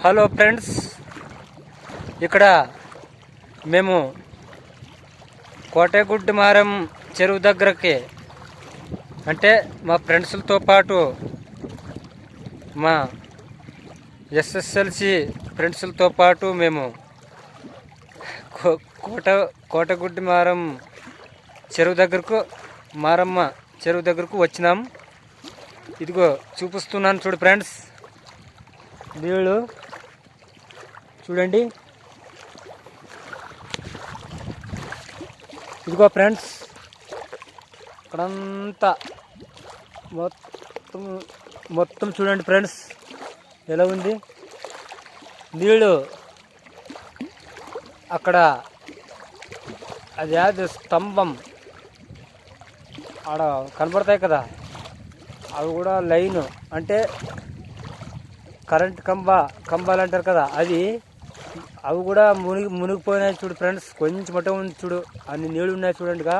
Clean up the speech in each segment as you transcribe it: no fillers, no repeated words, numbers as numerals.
Hello friends, ఇక్కడ మేము కోటగుడ్డిమారం చెరువు దగ్గరకి అంటే మా ఫ్రెండ్స్లతో పాటు మా ఎస్ఎస్ఎల్సి ఫ్రెండ్స్లతో పాటు మేము కోటగుడ్డిమారం చెరువు దగ్గరకు మారమ్మ చెరువు దగ్గరకు వచ్చినాం. ఇదిగో చూపిస్తున్నాను చూడు ఫ్రెండ్స్, నీళ్ళు చూడండి. ఇదిగో ఫ్రెండ్స్, ఇక్కడంతా మొత్తం చూడండి ఫ్రెండ్స్ ఎలా ఉంది నీళ్ళు. అక్కడ అది స్తంభం ఆడ కనబడతాయి కదా, అవి కూడా లైన్ అంటే కరెంట్ కంబాలు అంటారు కదా, అవి కూడా మునిగిపోయినాయి చూడు ఫ్రెండ్స్. కొంచెం మటం ఉంది చూడు, అన్ని నీళ్ళు ఉన్నాయి చూడండిగా.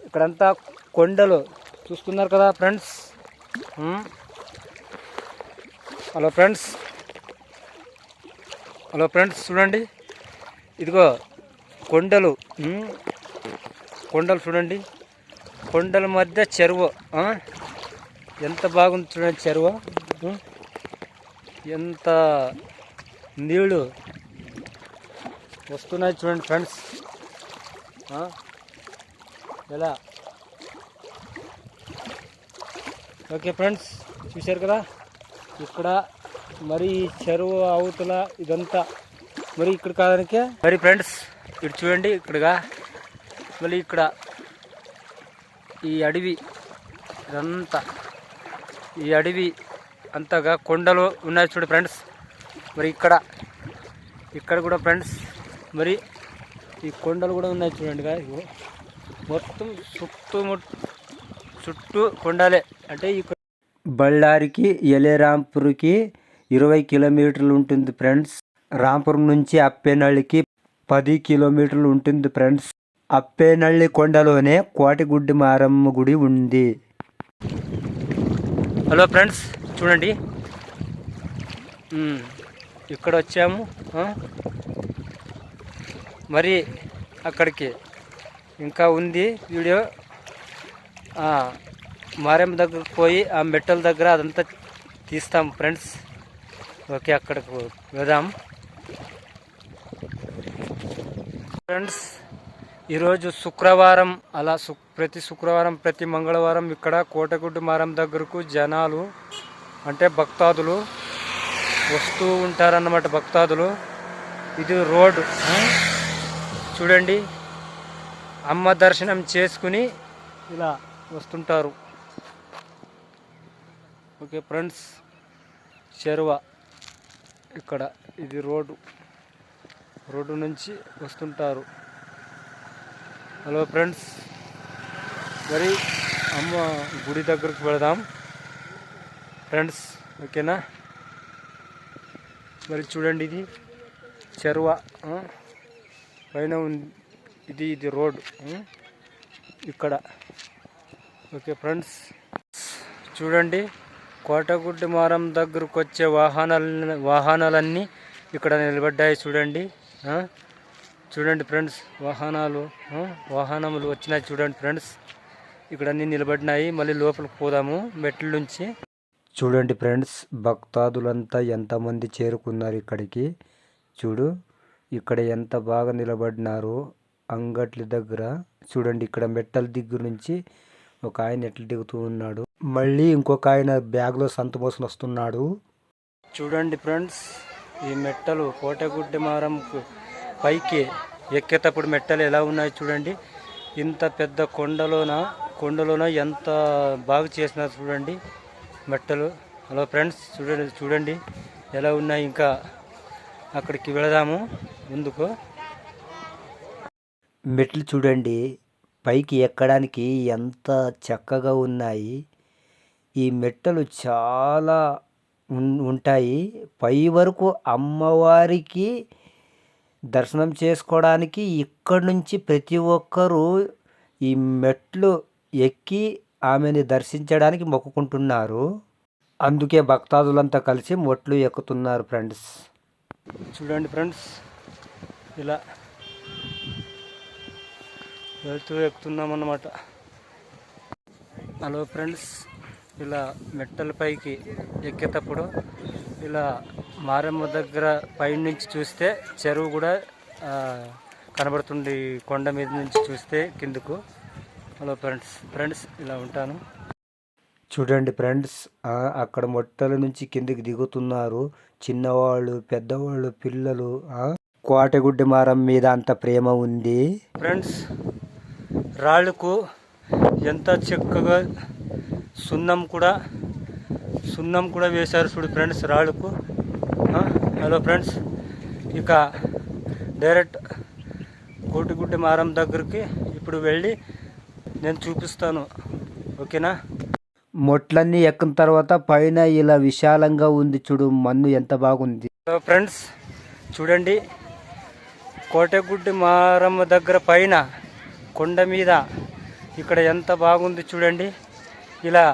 ఇక్కడంతా కొండలు చూస్తున్నారు కదా ఫ్రెండ్స్. హలో ఫ్రెండ్స్ చూడండి, ఇదిగో కొండలు చూడండి. కొండల మధ్య చెరువు ఎంత బాగుంది చూడండి. చెరువు ఎంత నీళ్ళు వస్తున్నాయి చూడండి ఫ్రెండ్స్. ఎలా ఓకే ఫ్రెండ్స్, చూశారు కదా. ఇక్కడ మరి చెరువు అవతల ఇదంతా మరి ఇక్కడ కాదానికే మరి ఫ్రెండ్స్ ఇటు చూడండి. ఇక్కడగా మళ్ళీ ఇక్కడ ఈ అడవి ఇదంతా ఈ అడవి అంతగా కొండలు ఉన్నాయి చూడు ఫ్రెండ్స్. మరి ఇక్కడ కూడా ఫ్రెండ్స్ మరి ఈ కొండలు కూడా ఉన్నాయి చూడండి. మొత్తం చుట్టూ కొండలే. అంటే ఈ బళ్ళారికి ఎలేరాంపూర్కి 20 కిలోమీటర్లు ఉంటుంది ఫ్రెండ్స్. రాంపురం నుంచి అప్పేనళ్ళికి 10 కిలోమీటర్లు ఉంటుంది ఫ్రెండ్స్. అప్పేనళ్ళి కొండలోనే కోటగుడ్డిమారమ్మ గుడి ఉంది. హలో ఫ్రెండ్స్ చూడండి, ఇక్కడ వచ్చాము. మరి అక్కడికి ఇంకా ఉంది వీడియో. మారమ్మ దగ్గరకు పోయి ఆ మెట్టల దగ్గర అదంతా తీస్తాం ఫ్రెండ్స్. ఓకే, అక్కడికి వెళ్దాం ఫ్రెండ్స్. ఈరోజు శుక్రవారం, అలా ప్రతి శుక్రవారం ప్రతి మంగళవారం ఇక్కడ కోటగుడ్డిమారం దగ్గరకు జనాలు అంటే భక్తాదులు వస్తూ ఉంటారన్నమాట. భక్తాదులు ఇది రోడ్డు చూడండి. అమ్మ దర్శనం చేసుకుని ఇలా వస్తుంటారు. ఓకే ఫ్రెండ్స్, చెరువ ఇక్కడ ఇది రోడ్డు నుంచి వస్తుంటారు. హలో ఫ్రెండ్స్, మరి అమ్మ గుడి దగ్గరకు వెళదాం ఫ్రెండ్స్. ఓకేనా, మరి చూడండి ఇది చెరువ పైన ఉంది. ఇది రోడ్ ఇక్కడ. ఓకే ఫ్రెండ్స్ చూడండి, కోటగుడ్డిమారం దగ్గరకు వచ్చే వాహనాలన్నీ ఇక్కడ నిలబడ్డాయి చూడండి. చూడండి ఫ్రెండ్స్, వాహనములు వచ్చినాయి చూడండి ఫ్రెండ్స్. ఇక్కడ అన్నీ నిలబడినాయి. మళ్ళీ లోపలికి పోదాము మెట్ల నుంచి. చూడండి ఫ్రెండ్స్, భక్తాదులంతా ఎంతమంది చేరుకున్నారు ఇక్కడికి. చూడు ఇక్కడ ఎంత బాగా నిలబడినారు అంగట్ల దగ్గర. చూడండి, ఇక్కడ మెట్టల దగ్గర నుంచి ఒక ఆయన ఎట్లా దిగుతూ ఉన్నాడు. మళ్ళీ ఇంకొక ఆయన బ్యాగ్లో సంత మోసుకొని వస్తున్నాడు. చూడండి ఫ్రెండ్స్, ఈ మెట్టలు కోటగుడ్డిమారంకు పైకి ఎక్కేటప్పుడు మెట్టలు ఎలా ఉన్నాయి చూడండి. ఇంత పెద్ద కొండలోన ఎంత బాగా చేసినారు చూడండి మెట్టలు. హలో ఫ్రెండ్స్ చూడండి ఎలా ఉన్నాయి. ఇంకా అక్కడికి వెళదాము ముందుకు. మెట్లు చూడండి పైకి ఎక్కడానికి ఎంత చక్కగా ఉన్నాయి. ఈ మెట్టలు చాలా ఉంటాయి. పై వరకు అమ్మవారికి దర్శనం చేసుకోవడానికి ఇక్కడి నుంచి ప్రతి ఒక్కరూ ఈ మెట్లు ఎక్కి ఆమెని దర్శించడానికి మొక్కుకుంటున్నారు. అందుకే భక్తాదులంతా కలిసి మొట్లు ఎక్కుతున్నారు ఫ్రెండ్స్. చూడండి ఫ్రెండ్స్, ఇలా వెళ్తూ ఎక్కుతున్నాం అన్నమాట. హలో ఫ్రెండ్స్, ఇలా మెట్టల పైకి ఎక్కేటప్పుడు ఇలా మారమ్మ దగ్గర పైనుంచి చూస్తే చెరువు కూడా కనబడుతుంది, కొండ మీద నుంచి చూస్తే కిందకు. హలో ఫ్రెండ్స్ ఇలా ఉంటాను. చూడండి ఫ్రెండ్స్, అక్కడ మొట్టల నుంచి కిందికి దిగుతున్నారు చిన్నవాళ్ళు, పెద్దవాళ్ళు, పిల్లలు. కోటగుడ్డి మారం మీద అంత ప్రేమ ఉంది ఫ్రెండ్స్. రాళ్ళకు ఎంత చక్కగా సున్నం కూడా వేశారు చూడు ఫ్రెండ్స్ రాళ్ళకు. హలో ఫ్రెండ్స్, ఇక డైరెక్ట్ కోటిగుడ్డి మారం దగ్గరికి ఇప్పుడు వెళ్ళి నేను చూపిస్తాను, ఓకేనా. మొట్లన్నీ ఎక్కిన తర్వాత పైన ఇలా విశాలంగా ఉంది చూడు, మన్ను ఎంత బాగుంది. హలో ఫ్రెండ్స్, చూడండి కోటగుడ్డి మారమ్మ దగ్గర పైన కొండ మీద ఇక్కడ ఎంత బాగుంది చూడండి. ఇలా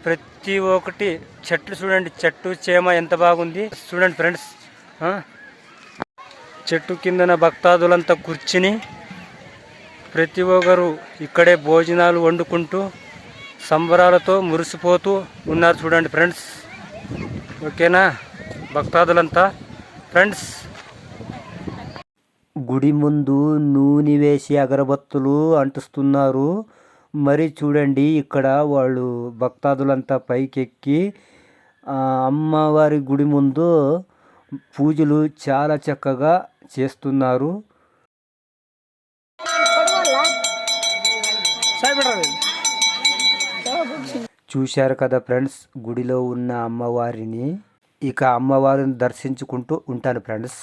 ప్రతి ఒక్కటి చెట్లు చూడండి, చెట్టు చేమ ఎంత బాగుంది చూడండి ఫ్రెండ్స్. చెట్టు కిందన భక్తాదులంతా కూర్చుని ప్రతి ఒక్కరు ఇక్కడే భోజనాలు వండుకుంటూ సంబరాలతో మురిసిపోతూ ఉన్నారు చూడండి ఫ్రెండ్స్, ఓకేనా భక్తాదులంతా. ఫ్రెండ్స్, గుడి ముందు నూనె వేసి అగరబత్తులు అంటిస్తున్నారు. మరి చూడండి, ఇక్కడ వాళ్ళు భక్తాదులంతా పైకెక్కి అమ్మవారి గుడి ముందు పూజలు చాలా చక్కగా చేస్తున్నారు. చూశారు కదా ఫ్రెండ్స్ గుడిలో ఉన్న అమ్మవారిని. ఇక అమ్మవారిని దర్శించుకుంటూ ఉంటాను ఫ్రెండ్స్.